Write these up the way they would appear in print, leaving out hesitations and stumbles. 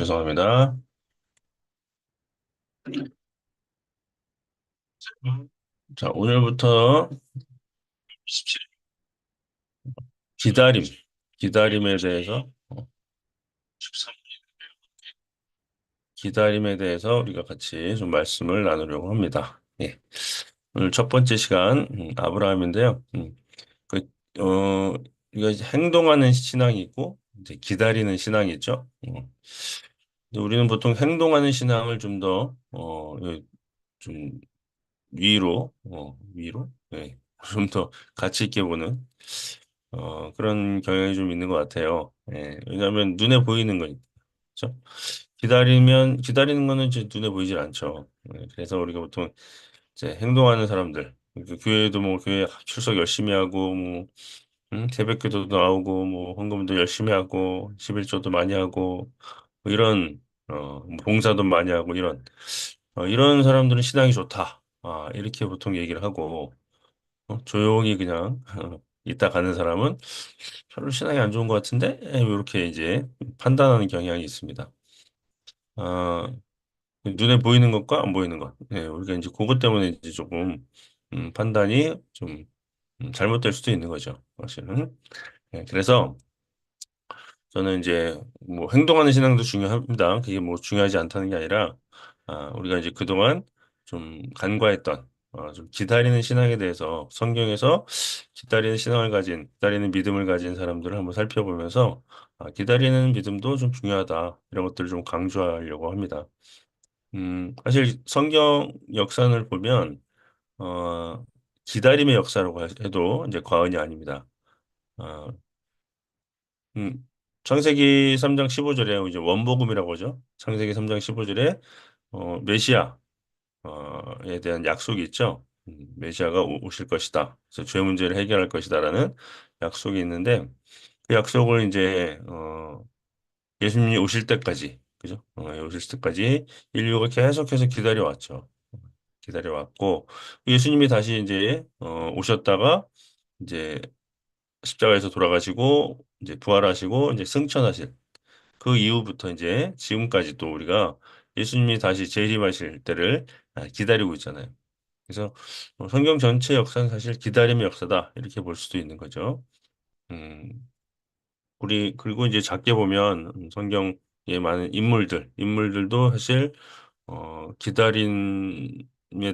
죄송합니다. 자, 오늘부터 27일 기다림, 기다림에 대해서, 기다림에 대해서 우리가 같이 좀 말씀을 나누려고 합니다. 예. 오늘 첫 번째 시간, 아브라함인데요. 그, 이거 이제 행동하는 신앙이 있고, 이제 기다리는 신앙이 있죠. 근데 우리는 보통 행동하는 신앙을 좀 위로, 네. 좀 더 가치 있게 보는 그런 경향이 좀 있는 것 같아요. 예, 왜냐하면 눈에 보이는 거니까. 그렇죠? 기다리는 거는 이제 눈에 보이질 않죠. 예, 그래서 우리가 보통 이제 행동하는 사람들, 그 교회도 뭐 교회 출석 열심히 하고, 뭐, 새벽기도도 나오고, 뭐, 헌금도 열심히 하고, 11조도 많이 하고, 뭐 이런, 뭐 봉사도 많이 하고, 이런 사람들은 신앙이 좋다. 이렇게 보통 얘기를 하고, 조용히 그냥 있다 가는 사람은 별로 신앙이 안 좋은 것 같은데 이렇게 이제 판단하는 경향이 있습니다. 아, 눈에 보이는 것과 안 보이는 것, 우리가 이제 그것 때문에 이제 조금 판단이 좀 잘못될 수도 있는 거죠, 사실은. 그래서 저는 이제 뭐 행동하는 신앙도 중요합니다. 그게 뭐 중요하지 않다는 게 아니라 우리가 이제 그동안 좀 간과했던 좀 기다리는 신앙에 대해서 성경에서 기다리는 믿음을 가진 사람들을 한번 살펴보면서 기다리는 믿음도 좀 중요하다 이런 것들을 좀 강조하려고 합니다. 사실 성경 역사를 보면 어, 기다림의 역사라고 해도 이제 과언이 아닙니다. 어, 음, 창세기 3장 15절에 이제 원복음이라고 하죠. 창세기 3장 15절에 메시아에 대한 약속이 있죠. 메시아가 오실 것이다. 그래서 죄 문제를 해결할 것이다라는 약속이 있는데 그 약속을 이제 예수님이 오실 때까지 그죠? 오실 때까지 인류가 계속해서 기다려왔죠. 기다려왔고 예수님이 다시 이제 오셨다가 이제 십자가에서 돌아가시고 이제 부활하시고 이제 승천하실 그 이후부터 이제 지금까지 또 우리가 예수님이 다시 재림하실 때를 기다리고 있잖아요. 그래서 성경 전체 역사는 사실 기다림의 역사다 이렇게 볼 수도 있는 거죠. 음, 우리 그리고 이제 작게 보면 성경에 많은 인물들도 사실 기다림의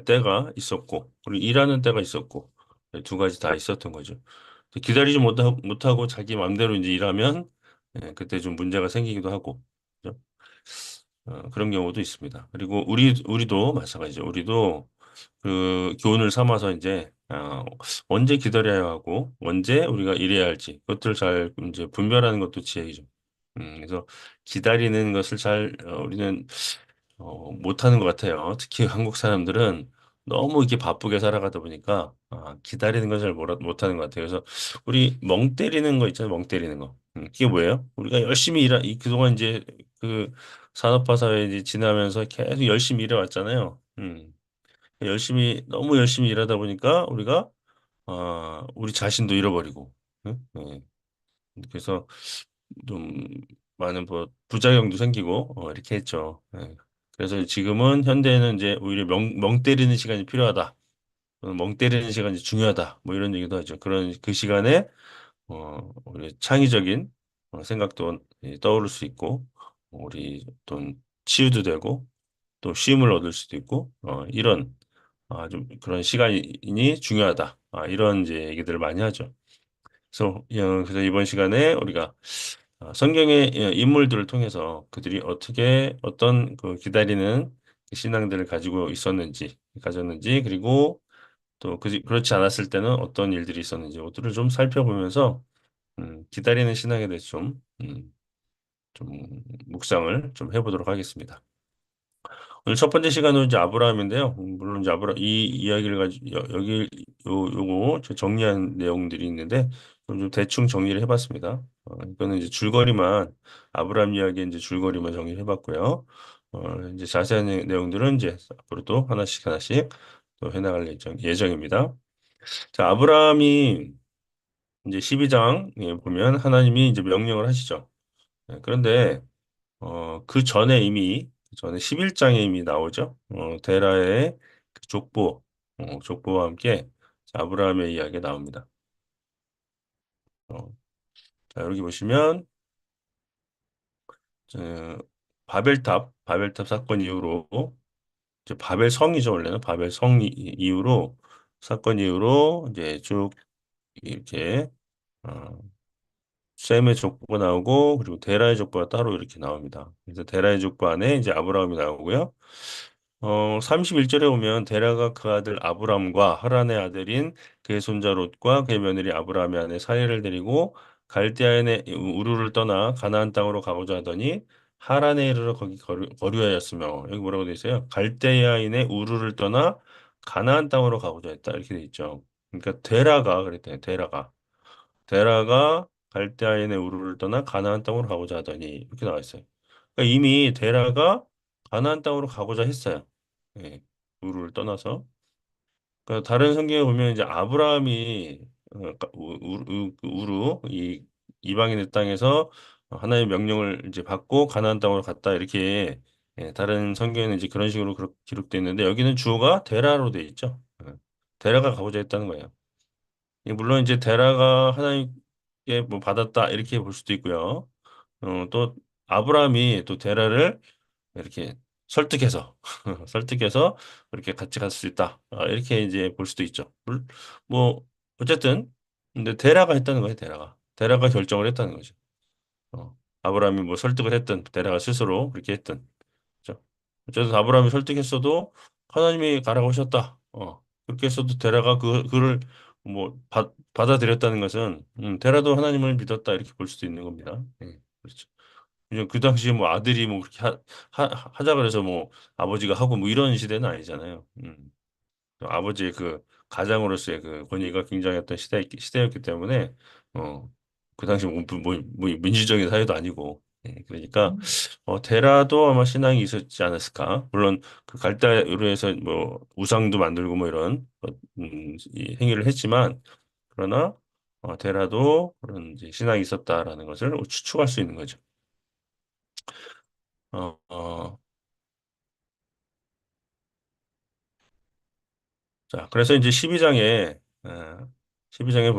때가 있었고 그리고 일하는 때가 있었고 두 가지 다 있었던 거죠. 기다리지 못하고 자기 마음대로 이제 일하면 그때 좀 문제가 생기기도 하고. 그죠? 그런 경우도 있습니다. 그리고 우리도 마찬가지죠. 우리도 그 교훈을 삼아서 이제 언제 기다려야 하고 언제 우리가 일해야 할지 그것들을 잘 이제 분별하는 것도 지혜이죠. 그래서 기다리는 것을 우리는 못하는 것 같아요. 특히 한국 사람들은 너무 이렇게 바쁘게 살아가다 보니까 기다리는 걸 잘 못하는 것 같아요. 그래서 우리 멍 때리는 거 있잖아요. 멍 때리는 거. 그게 뭐예요? 우리가 열심히 그동안 이제 그 산업화 사회 이제 지나면서 계속 열심히 일해왔잖아요. 너무 열심히 일하다 보니까 우리가 우리 자신도 잃어버리고. 응? 그래서 좀 많은 뭐 부작용도 생기고 이렇게 했죠. 그래서 지금은 현대에는 이제 오히려 멍 때리는 시간이 필요하다. 멍 때리는 시간이 중요하다. 뭐 이런 얘기도 하죠. 그런 그 시간에 우리 창의적인 생각도 떠오를 수 있고 우리 또 치유도 되고 또 쉼을 얻을 수도 있고 이런 좀 그런 시간이 중요하다. 이런 이제 얘기들을 많이 하죠. 그래서 이번 시간에 우리가 성경의 인물들을 통해서 그들이 어떻게 어떤 그 기다리는 신앙들을 가졌는지, 그리고 또 그렇지 않았을 때는 어떤 일들이 있었는지, 이것들을 좀 살펴보면서 기다리는 신앙에 대해서 좀 묵상을 좀 해보도록 하겠습니다. 오늘 첫 번째 시간은 이제 아브라함인데요. 물론 이제 이 이야기를 가지고 여기 요거 저 정리한 내용들이 있는데 좀 대충 정리를 해봤습니다. 이거는 이제 아브라함 이야기 이제 줄거리만 정리를 해봤고요. 이제 자세한 내용들은 이제 앞으로 또 하나씩 또 해나갈 예정입니다. 자, 아브라함이 이제 12장 보면 하나님이 이제 명령을 하시죠. 그런데 그 전에 이미, 그 전에 11장에 이미 나오죠. 데라의 그 족보와 함께 아브라함의 이야기가 나옵니다. 어, 자, 여기 보시면, 어, 바벨탑 사건 이후로, 이제 바벨 성이죠, 원래는. 바벨 성 이후로, 사건 이후로, 이제 쭉 이렇게, 어, 셈의 족보가 나오고, 그리고 데라의 족보가 따로 이렇게 나옵니다. 그래서 데라의 족보 안에 이제 아브라함이 나오고요. 31절에 보면 데라가 그 아들 아브람과 하란의 아들인 그의 손자 롯과 그의 며느리 아브라함의 아내 사례를 데리고 갈대아인의 우르를 떠나 가나안 땅으로 가고자 하더니 하란에 이르러 거기 거류하였으며 여기 뭐라고 돼 있어요? 갈대아인의 우르를 떠나 가나안 땅으로 가고자 했다 이렇게 돼 있죠. 그러니까 데라가 그랬대요. 데라가 갈대아인의 우르를 떠나 가나안 땅으로 가고자 하더니 이렇게 나와 있어요. 그러니까 이미 데라가 가나안 땅으로 가고자 했어요. 예, 우르를 떠나서. 그러니까 다른 성경에 보면 이제 아브라함이 우르 이 이방인의 땅에서 하나님의 명령을 이제 받고 가나안 땅으로 갔다 이렇게 다른 성경에는 이제 그런 식으로 기록되어 있는데 여기는 주어가 데라로 돼 있죠. 데라가 가고자 했다는 거예요. 물론 이제 데라가 하나님께 뭐 받았다 이렇게 볼 수도 있고요. 또 아브라함이 또 데라를 이렇게 설득해서 설득해서 그렇게 같이 갈 수 있다. 이렇게 이제 볼 수도 있죠. 뭐 어쨌든 근데 데라가 했다는 거예요. 데라가 결정을 했다는 거죠. 아브라함이 뭐 설득을 했든 데라가 스스로 그렇게 했든 그죠? 어쨌든 아브라함이 설득했어도 하나님이 가라고 하셨다. 그렇게 했어도 데라가 그를 뭐 받아들였다는 것은 데라도 하나님을 믿었다 이렇게 볼 수도 있는 겁니다. 예, 그렇죠. 그냥 그 당시에 뭐 아들이 뭐 그렇게 하자 그래서 뭐 아버지가 하고 뭐 이런 시대는 아니잖아요. 아버지의 그 가장으로서의 그 권위가 굉장했던 시대였기 때문에 어, 그 당시 뭐 민주적인 사회도 아니고 그러니까 데라도 아마 신앙이 있었지 않았을까. 물론 그 갈대로 해서 뭐 우상도 만들고 뭐 이런 이 행위를 했지만 그러나 데라도 그런 이제 신앙이 있었다라는 것을 추측할 수 있는 거죠. 어, 어, 자, 그래서 이제 12장에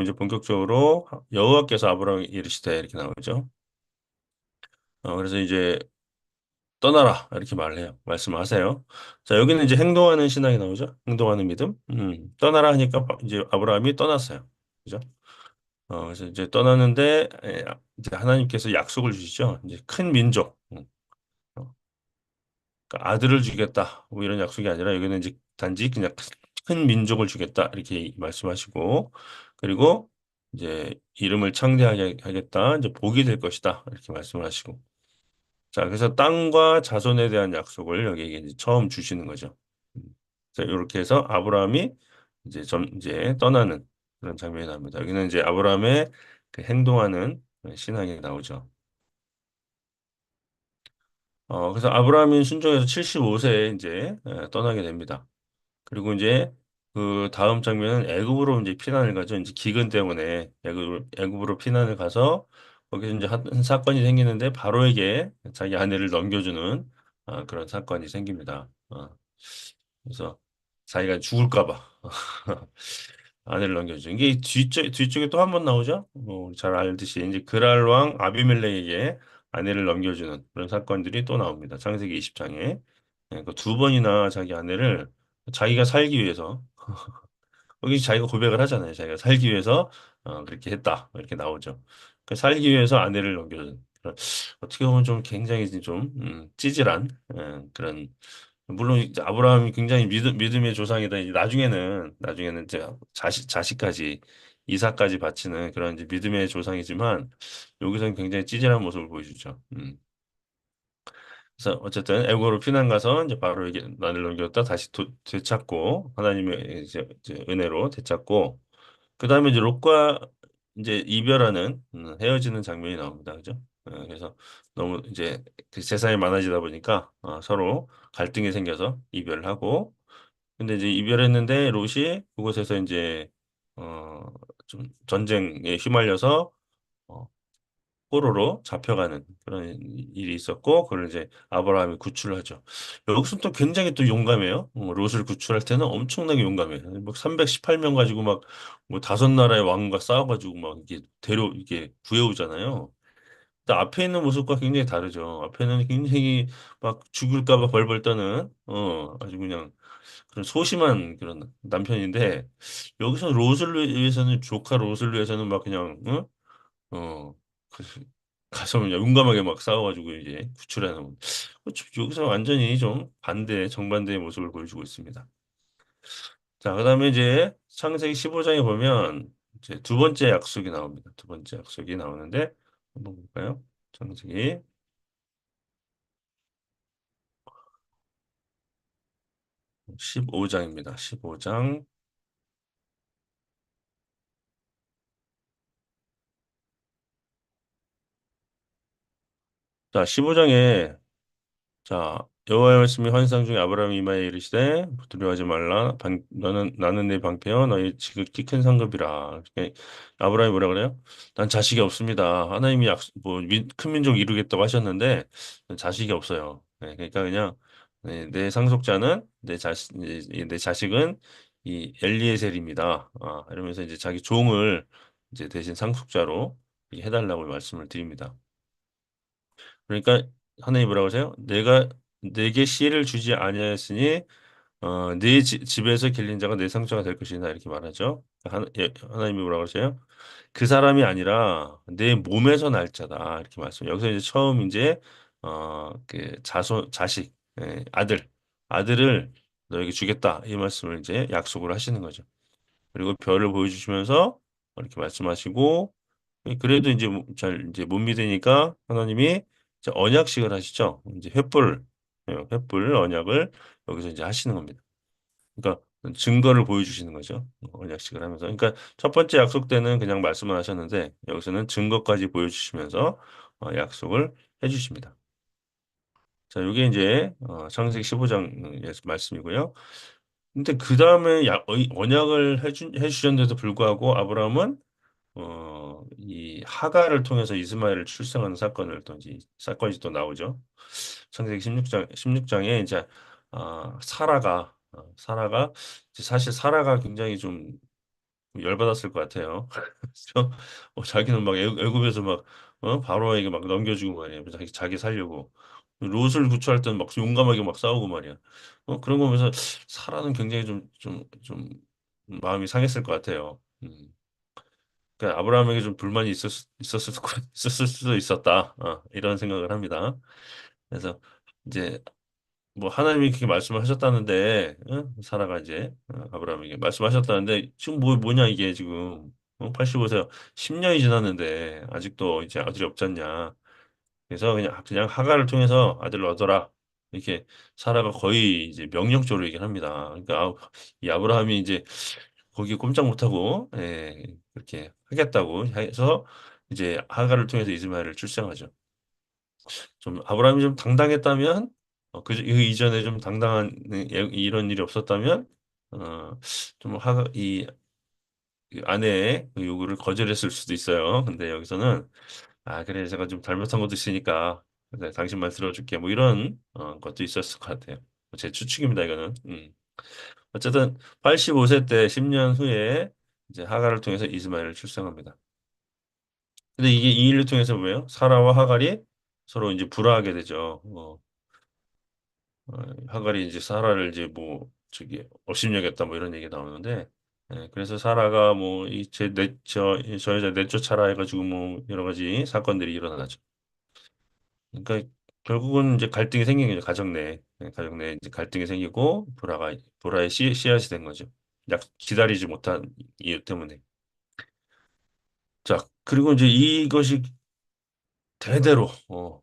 이제 본격적으로 여호와께서 아브라함에 이르시되 이렇게 나오죠. 그래서 이제 떠나라 이렇게 말을 해요. 말씀하세요. 자, 여기는 이제 행동하는 신앙이 나오죠. 행동하는 믿음. 떠나라 하니까 이제 아브라함이 떠났어요. 그죠? 그래서 이제 떠나는데 이제 하나님께서 약속을 주시죠. 이제 큰 민족. 어, 그러니까 아들을 주겠다. 뭐 이런 약속이 아니라 여기는 이제 단지 그냥 큰 민족을 주겠다. 이렇게 말씀하시고 그리고 이제 이름을 창대하게 하겠다. 이제 복이 될 것이다. 이렇게 말씀을 하시고 자, 그래서 땅과 자손에 대한 약속을 여기에 이제 처음 주시는 거죠. 음. 자, 이렇게 해서 아브라함이 이제 떠나는 그런 장면이 나옵니다. 여기는 이제 아브라함의 그 행동하는 신앙이 나오죠. 그래서 아브라함이 순종해서 75세에 이제 떠나게 됩니다. 그리고 이제 그 다음 장면은 애굽으로 이제 피난을 가죠. 이제 기근 때문에 애굽으로 피난을 가서 거기서 이제 한 사건이 생기는데 바로에게 자기 아내를 넘겨주는 그런 사건이 생깁니다. 그래서 자기가 죽을까 봐 아내를 넘겨주죠. 이게 뒤쪽에 또 한 번 나오죠. 잘 알듯이 이제 그랄 왕 아비멜렉에게 아내를 넘겨주는 그런 사건들이 또 나옵니다. 창세기 20장에 두 번이나 자기 아내를 자기가 살기 위해서 거기 자기가 고백을 하잖아요. 자기가 살기 위해서 그렇게 했다. 이렇게 나오죠. 그 살기 위해서 아내를 넘겨준 어떻게 보면 좀 굉장히 좀 찌질한 그런 물론 이제 아브라함이 굉장히 믿음의 조상이다. 이제 나중에는 이제 자식까지 이삭까지 바치는 그런 이제 믿음의 조상이지만 여기서는 굉장히 찌질한 모습을 보여주죠. 그래서 어쨌든 애국으로 피난 가서 이제 바로 이게 난을 넘겼다 다시 되찾고 하나님의 이제 은혜로 되찾고 그 다음에 이제 롯과 이제 이별하는 헤어지는 장면이 나옵니다. 그죠? 그래서 너무 이제 그 재산이 많아지다 보니까 서로 갈등이 생겨서 이별을 하고 근데 이제 이별했는데 롯이 그곳에서 이제 좀 전쟁에 휘말려서 어, 포로로 잡혀가는 그런 일이 있었고, 그걸 이제 아브라함이 구출을 하죠. 여기서 또 굉장히 또 용감해요. 롯을 구출할 때는 엄청나게 용감해요. 막 318명 가지고 막 뭐 다섯 나라의 왕과 싸워가지고 막 이게 구해오잖아요. 근데 앞에 있는 모습과 굉장히 다르죠. 앞에는 굉장히 막 죽을까 봐 벌벌 떠는 아주 그냥 그런 소심한 그런 남편인데, 여기서 롯을 위해서는 조카 롯을 위해서는 막 그냥 어, 그, 가서 그냥 용감하게 막 싸워가지고 이제 구출하는 여기서 완전히 좀 정반대의 모습을 보여주고 있습니다. 자, 그다음에 이제 창세기 15장에 보면 이제 두 번째 약속이 나옵니다. 두 번째 약속이 나오는데 한번 볼까요? 창세기 15장입니다. 15장. 자, 15장에 자, 여호와의 말씀이 환상 중에 아브라함이 이마에 이르시되 두려워하지 말라. 너는 나는 내 방패여 너희 지극히 큰 상급이라. 아브라함이 뭐라 그래요? 난 자식이 없습니다. 하나님이 큰 민족 이루겠다고 하셨는데 자식이 없어요. 네, 그러니까 그냥 내 상속자는 내 자식은 이 엘리에셀입니다. 이러면서 이제 자기 종을 이제 대신 상속자로 해달라고 말씀을 드립니다. 그러니까 하나님 뭐라고 하세요? 내가 내게 씨를 주지 아니하였으니 네 집에서 길린 자가 내 상처가 될 것이다 이렇게 말하죠. 하나님이 뭐라고 하세요? 그 사람이 아니라 내 몸에서 날 자다 이렇게 말씀. 여기서 이제 처음 이제 그 자식, 아들을 너에게 주겠다 이 말씀을 이제 약속을 하시는 거죠. 그리고 별을 보여주시면서 이렇게 말씀하시고, 그래도 이제 잘 이제 못 믿으니까 하나님이 이제 언약식을 하시죠. 이제 횃불 언약을 여기서 이제 하시는 겁니다. 그러니까 증거를 보여주시는 거죠. 언약식을 하면서. 그러니까 첫 번째 약속 때는 그냥 말씀을 하셨는데 여기서는 증거까지 보여주시면서 약속을 해주십니다. 자, 이게 이제 창세기 15장 말씀이고요. 근데 그 다음에 언약을 해주셨는데도 불구하고 아브라함은 이 하가를 통해서 이스마엘을 출생하는 사건이 또 나오죠. 창세기 16장에 이제 사라가 이제 사실 사라가 굉장히 좀 열받았을 것 같아요. 그래서 자기는 막 애굽에서 막 바로에게 막 넘겨주고 말이야. 자기 살려고 롯을 구출할 때는 막 용감하게 막 싸우고 말이야. 그런 거 보면서 사라는 굉장히 좀 마음이 상했을 것 같아요. 그러니까 아브라함에게 좀 불만이 있었을 수도 있었다. 이런 생각을 합니다. 그래서 이제 뭐 하나님이 그렇게 말씀을 하셨다는데 사라가 이제 아브라함에게 말씀하셨다는데 지금 뭐냐 이게 지금 85세 10년이 지났는데 아직도 이제 아들이 없지 않냐. 그래서 그냥 하가를 통해서 아들을 얻어라. 이렇게 사라가 거의 이제 명령적으로 얘기를 합니다. 그러니까 이 아브라함이 이제 거기 꼼짝 못하고 그렇게 하겠다고 해서 이제 하가를 통해서 이스마엘을 출생하죠. 좀 아브라함이 좀 당당했다면 그 이전에 좀 당당한 이런 일이 없었다면 좀 하가 이 아내의 그 요구를 거절했을 수도 있어요. 근데 여기서는 그래 제가 좀 잘못한 것도 있으니까 그래, 당신만 들어줄게 뭐 이런 것도 있었을 것 같아요. 제 추측입니다 이거는. 어쨌든 85세 때 10년 후에 이제 하갈을 통해서 이스마엘을 출생합니다. 근데 이게 이 일을 통해서 뭐예요? 사라와 하갈이 서로 이제 불화하게 되죠. 하갈이 이제 사라를 이제 뭐 저기 업신여겼다 뭐 이런 얘기 나오는데, 그래서 사라가 뭐 저 여자 내쫓아라 해가지고 뭐 여러 가지 사건들이 일어나죠. 그러니까 결국은 이제 갈등이 생긴 거죠. 가정 내 이제 갈등이 생기고 불화의 씨앗이 된 거죠. 기다리지 못한 이유 때문에. 자, 그리고 이제 이것이 대대로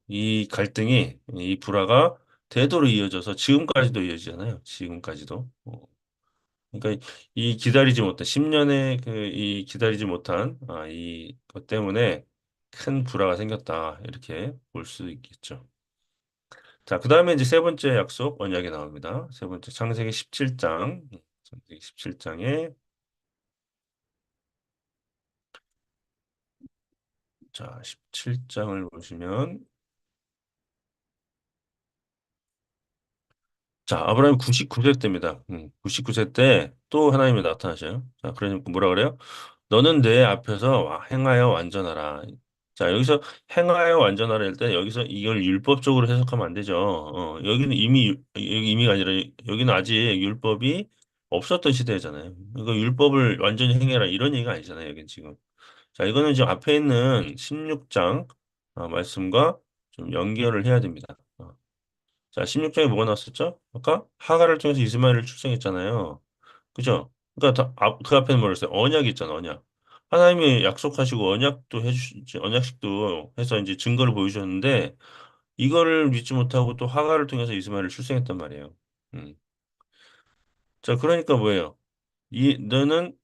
이 갈등이 이 불화가 대대로 이어져서 지금까지도 이어지잖아요. 지금까지도. 그러니까 이 기다리지 못한 10년의 이 기다리지 못한 이것 때문에 큰 불화가 생겼다. 이렇게 볼 수 있겠죠. 자, 그다음에 이제 세 번째 약속 언약이 나옵니다. 세 번째 창세기 17장. 창세기 17장에 자, 17장을 보시면 자, 아브라함이 99세 때입니다. 99세 때 또 하나님이 나타나셔요. 자, 그러니까 뭐라 그래요? 너는 내 앞에서 행하여 완전하라. 자, 여기서 행하여 완전하라 할 때 여기서 이걸 율법적으로 해석하면 안 되죠. 여기는 이미 여기 이미가 아니라 여기는 아직 율법이 없었던 시대잖아요. 이거 율법을 완전히 행해라 이런 얘기가 아니잖아요. 여기 지금. 자, 이거는 지금 앞에 있는 16장 말씀과 좀 연결을 해야 됩니다. 자, 16장에 뭐가 나왔었죠? 아까 하가를 통해서 이스마엘을 출생했잖아요. 그죠? 그러니까 그 앞에는 뭐랬어요 언약이 있잖아, 언약. 하나님이 약속하시고 언약도 해주시, 언약식도 해서 이제 증거를 보여주셨는데 이거를 믿지 못하고 또 하가를 통해서 이스마엘을 출생했단 말이에요. 음. 자, 그러니까 뭐예요? 너는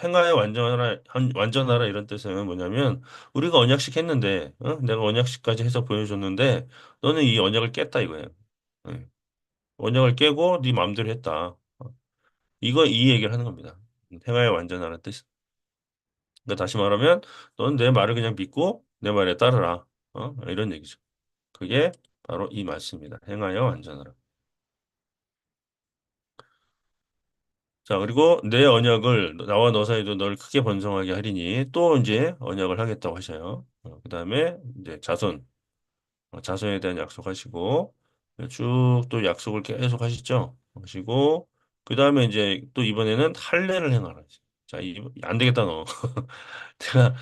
행하여 완전하라, 완전하라 이런 뜻은 뭐냐면 우리가 언약식 했는데, 내가 언약식까지 해서 보여줬는데 너는 이 언약을 깼다 이거예요. 예. 언약을 깨고 네 마음대로 했다. 이거 이 얘기를 하는 겁니다. 행하여 완전하라는 뜻. 그러니까 다시 말하면 넌 내 말을 그냥 믿고 내 말에 따르라. 이런 얘기죠. 그게 바로 이 말씀입니다. 행하여 완전하라. 자, 그리고 내 언약을 나와 너 사이도 널 크게 번성하게 하리니 또 이제 언약을 하겠다고 하셔요. 그다음에 이제 자손에 대한 약속하시고 쭉 또 약속을 계속 하시죠. 하시고 그다음에 이제 또 이번에는 할례를 행하라. 자, 안 되겠다 너. 내가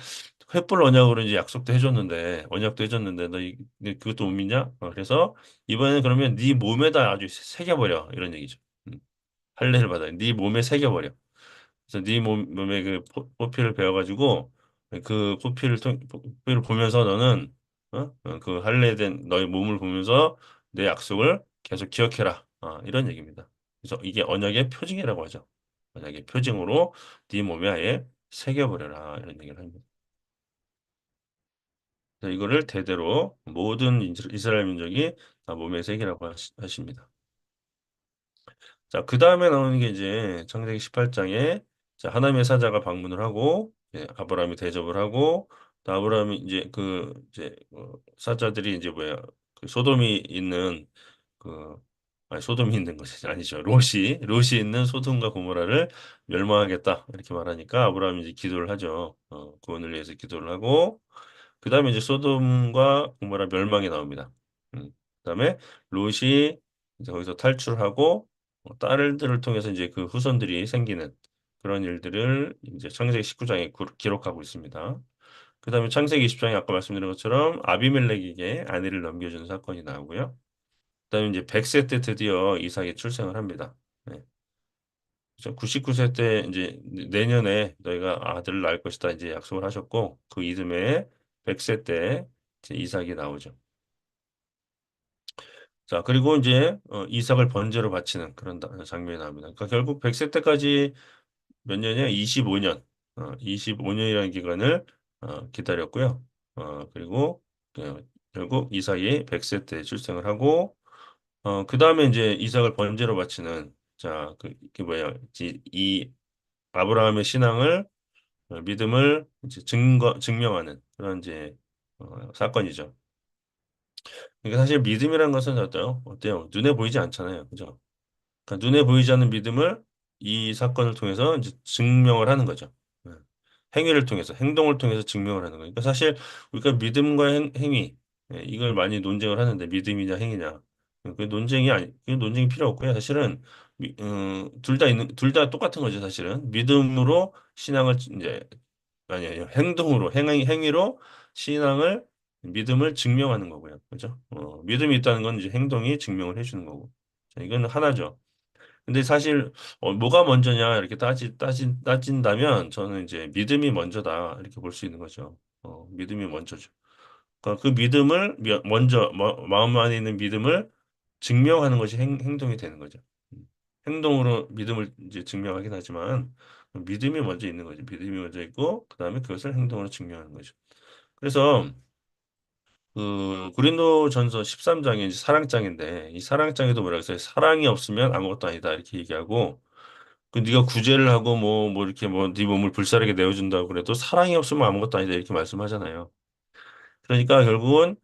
횃불 언약으로 이제 약속도 해줬는데 언약도 해줬는데 너 그것도 못 믿냐? 그래서 이번에는 그러면 네 몸에다 아주 새겨버려 이런 얘기죠. 음, 할례를 받아. 네 몸에 새겨버려. 그래서 네 몸에 그 포피를 베어가지고 그 포피를 보면서 너는 그 할례된 너의 몸을 보면서 내 약속을 계속 기억해라. 이런 얘기입니다. 그래서 이게 언약의 표징이라고 하죠. 언약의 표징으로 네 몸에 아예 새겨버려라 이런 얘기를 합니다. 그래서 이거를 대대로 모든 이스라엘 민족이 다 몸에 새기라고 하십니다. 자, 그 다음에 나오는 게 이제 창세기 18장에 하나님의 사자가 방문을 하고 아브라함이 대접을 하고 또 아브라함이 이제 사자들이 이제 뭐야 그 소돔이 있는 그 아니 소돔이 있는 것이 아니죠 롯이 있는 소돔과 고모라를 멸망하겠다 이렇게 말하니까 아브라함이 이제 기도를 하죠. 구원을 위해서 기도를 하고 그 다음에 이제 소돔과 고모라 멸망이 나옵니다. 그다음에 롯이 이제 거기서 탈출하고 딸들을 통해서 이제 그 후손들이 생기는 그런 일들을 이제 창세기 19장에 기록하고 있습니다. 그다음에 창세기 20장에 아까 말씀드린 것처럼 아비멜렉에게 아내를 넘겨주는 사건이 나오고요. 그다음에 이제 100세 때 드디어 이삭이 출생을 합니다. 네. 99세 때 이제 내년에 너희가 아들을 낳을 것이다 이제 약속을 하셨고 그 이듬해 100세 때 이제 이삭이 나오죠. 자, 그리고 이제 이삭을 번제로 바치는 그런 장면이 나옵니다. 그러니까 결국 100세 때까지 몇 년이야? 25년. 25년이라는 기간을 기다렸고요. 그리고 결국 이삭이 100세 때 출생을 하고 그다음에 이제 이삭을 번제로 바치는 그게 뭐야? 이 아브라함의 신앙을 믿음을 이제 증명하는 그런 이제 사건이죠. 그러니까 사실 믿음이라는 것은 어때요? 어때요? 눈에 보이지 않잖아요. 그죠? 그러니까 눈에 보이지 않는 믿음을 이 사건을 통해서 이제 증명을 하는 거죠. 네. 행위를 통해서, 행동을 통해서 증명을 하는 거예요. 그러니까 사실 우리가 믿음과 행위, 이걸 많이 논쟁을 하는데 믿음이냐 행위냐. 그 논쟁이 필요 없고요. 사실은 둘 다 똑같은 거죠. 사실은 믿음으로 신앙을 이제 아니에요. 행위로 신앙을 믿음을 증명하는 거고요. 그죠? 믿음이 있다는 건 이제 행동이 증명을 해주는 거고. 자, 이건 하나죠. 근데 사실 뭐가 먼저냐 이렇게 따진다면 저는 이제 믿음이 먼저다 이렇게 볼 수 있는 거죠. 믿음이 먼저죠. 그러니까 그 믿음을 먼저 마음 안에 있는 믿음을 증명하는 것이 행동이 되는 거죠. 행동으로 믿음을 이제 증명하긴 하지만 믿음이 먼저 있는 거죠. 믿음이 먼저 있고 그다음에 그것을 행동으로 증명하는 거죠. 그래서 그 고린도전서 13장이 이제 사랑장인데 이 사랑장에도 뭐라 그랬어요? 사랑이 없으면 아무것도 아니다 이렇게 얘기하고 그 네가 구제를 하고 뭐 이렇게 뭐 네 몸을 불사르게 내어준다고 그래도 사랑이 없으면 아무것도 아니다 이렇게 말씀하잖아요. 그러니까 결국은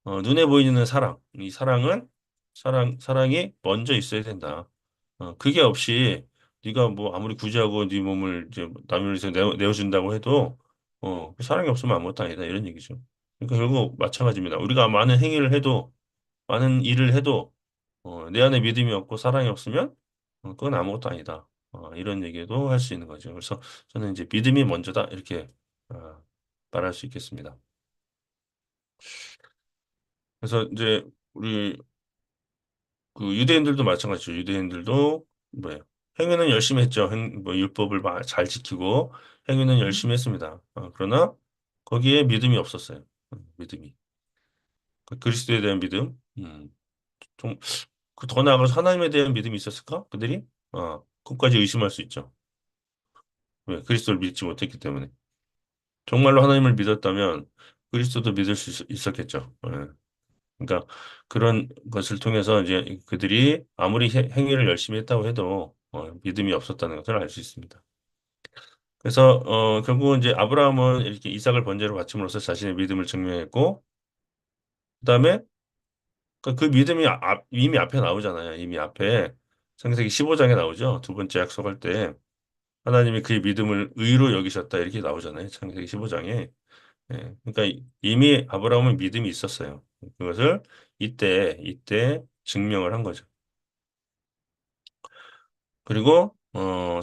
눈에 보이는 사랑, 이 사랑이 먼저 있어야 된다. 그게 없이 네가 뭐 아무리 구제하고 네 몸을 이제 남을 위해서 내어준다고 해도 그 사랑이 없으면 아무것도 아니다 이런 얘기죠. 그러니까 결국 마찬가지입니다. 우리가 많은 행위를 해도 많은 일을 해도 내 안에 믿음이 없고 사랑이 없으면 그건 아무것도 아니다. 이런 얘기도 할 수 있는 거죠. 그래서 저는 이제 믿음이 먼저다 이렇게 어, 말할 수 있겠습니다. 그래서 이제 우리 그 유대인들도 마찬가지죠. 유대인들도 뭐예요? 행위는 열심히 했죠. 뭐 율법을 잘 지키고 행위는 열심히 했습니다. 그러나 거기에 믿음이 없었어요. 믿음이. 그리스도에 대한 믿음. 좀, 더 나아가서 하나님에 대한 믿음이 있었을까? 그들이? 그것까지 의심할 수 있죠. 왜? 그리스도를 믿지 못했기 때문에. 정말로 하나님을 믿었다면 그리스도도 믿을 수 있었겠죠. 예. 그러니까 그런 것을 통해서 이제 그들이 아무리 행위를 열심히 했다고 해도 믿음이 없었다는 것을 알 수 있습니다. 그래서 결국은 이제 아브라함은 이렇게 이삭을 번제로 바침으로써 자신의 믿음을 증명했고 그다음에 그 믿음이 이미 앞에 나오잖아요. 이미 앞에 창세기 15장에 나오죠. 두 번째 약속할 때 하나님이 그의 믿음을 의로 여기셨다 이렇게 나오잖아요. 창세기 15장에. 그러니까 이미 아브라함은 믿음이 있었어요. 그것을 이때 증명을 한 거죠. 그리고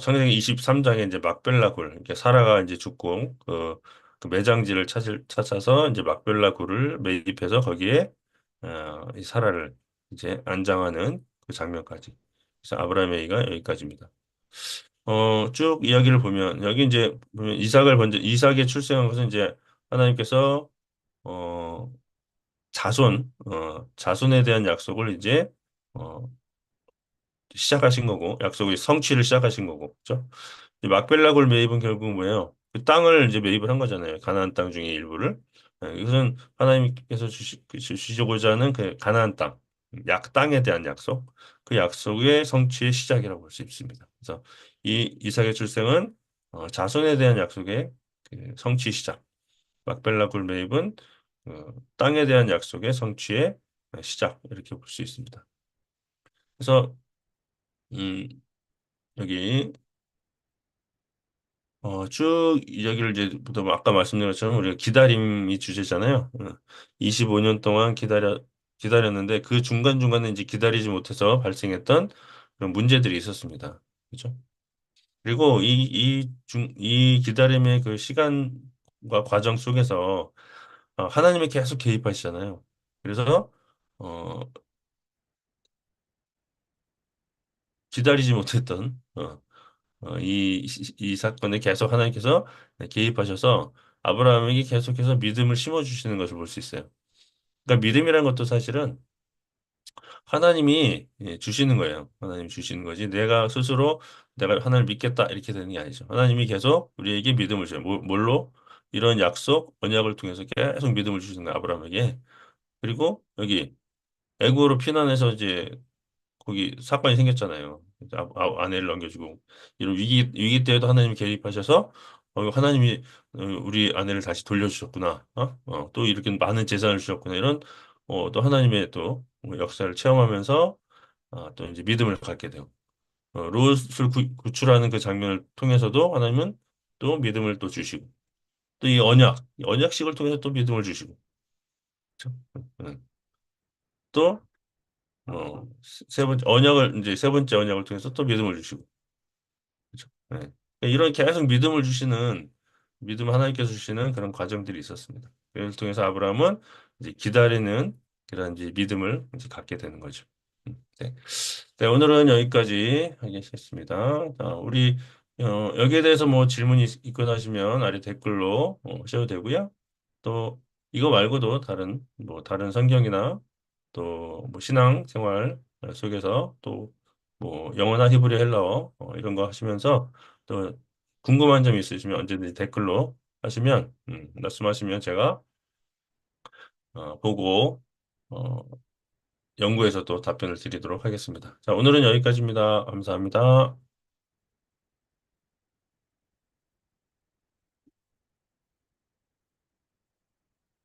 창세기 23장에 이제 막벨라 굴, 이렇게 사라가 이제 죽고 그 매장지를 찾아서 이제 막벨라 굴을 매입해서 거기에 이 사라를 이제 안장하는 그 장면까지. 그래서 아브라함의 얘기가 여기까지입니다. 쭉 이야기를 보면 여기 이제 보면 이삭의 출생한 것은 이제 하나님께서 어, 자손에 대한 약속을 이제 어, 시작하신 거고, 약속의 성취를 시작하신 거고, 그죠? 이 막벨락을 매입은 결국 뭐예요? 그 땅을 이제 매입을 한 거잖아요. 가나안 땅 중에 일부를. 이것은 하나님께서 주시고자 하는 그 가나안 땅, 땅에 대한 약속, 그 약속의 성취의 시작이라고 볼 수 있습니다. 그래서 이 이삭의 출생은 자손에 대한 약속의 그 성취 시작, 막벨락을 매입은 땅에 대한 약속의 성취의 시작 이렇게 볼 수 있습니다. 그래서 음, 여기 쭉 이야기를 이제 또 아까 말씀드린 것처럼 우리가 기다림이 주제잖아요. 25년 동안 기다렸는데 그 중간중간에 이제 기다리지 못해서 발생했던 그런 문제들이 있었습니다. 그렇죠? 그리고 이 기다림의 그 시간과 과정 속에서 하나님이 계속 개입하시잖아요. 그래서 어, 기다리지 못했던 이 사건에 계속 하나님께서 개입하셔서 아브라함에게 계속해서 믿음을 심어주시는 것을 볼 수 있어요. 그러니까 믿음이라는 것도 사실은 하나님이 주시는 거예요. 하나님이 주시는 거지. 내가 스스로 내가 하나님을 믿겠다 이렇게 되는 게 아니죠. 하나님이 계속 우리에게 믿음을 줘요. 뭘로? 이런 약속, 언약을 통해서 계속 믿음을 주시는 거예요. 아브라함에게. 그리고 여기 애굽으로 피난해서 이제 거기 사건이 생겼잖아요. 아내를 넘겨주고 이런 위기 때에도 하나님이 개입하셔서 하나님이 우리 아내를 다시 돌려주셨구나. 또 이렇게 많은 재산을 주셨구나. 이런 또 하나님의 또 역사를 체험하면서 또 이제 믿음을 갖게 돼요. 롯을 구출하는 그 장면을 통해서도 하나님은 또 믿음을 또 주시고 또 이 언약식을 통해서 또 믿음을 주시고 그렇죠? 응. 또 세 번째 세 번째 언약을 통해서 또 믿음을 주시고 그렇죠? 네. 그러니까 이런 계속 믿음을 주시는 믿음 하나님께서 주시는 그런 과정들이 있었습니다. 그걸 통해서 아브라함은 이제 기다리는 그런 이제 믿음을 이제 갖게 되는 거죠. 네. 네, 오늘은 여기까지 하겠습니다. 자, 우리 여기에 대해서 뭐 질문이 있거나 하시면 아래 댓글로 하셔도 되고요. 또 이거 말고도 다른 성경이나 또 뭐 신앙 생활 속에서 또 뭐 영어나 히브리 헬라어 이런 거 하시면서 또 궁금한 점 있으시면 언제든지 댓글로 하시면 말씀하시면 제가 보고 어, 연구해서 또 답변을 드리도록 하겠습니다. 자, 오늘은 여기까지입니다. 감사합니다.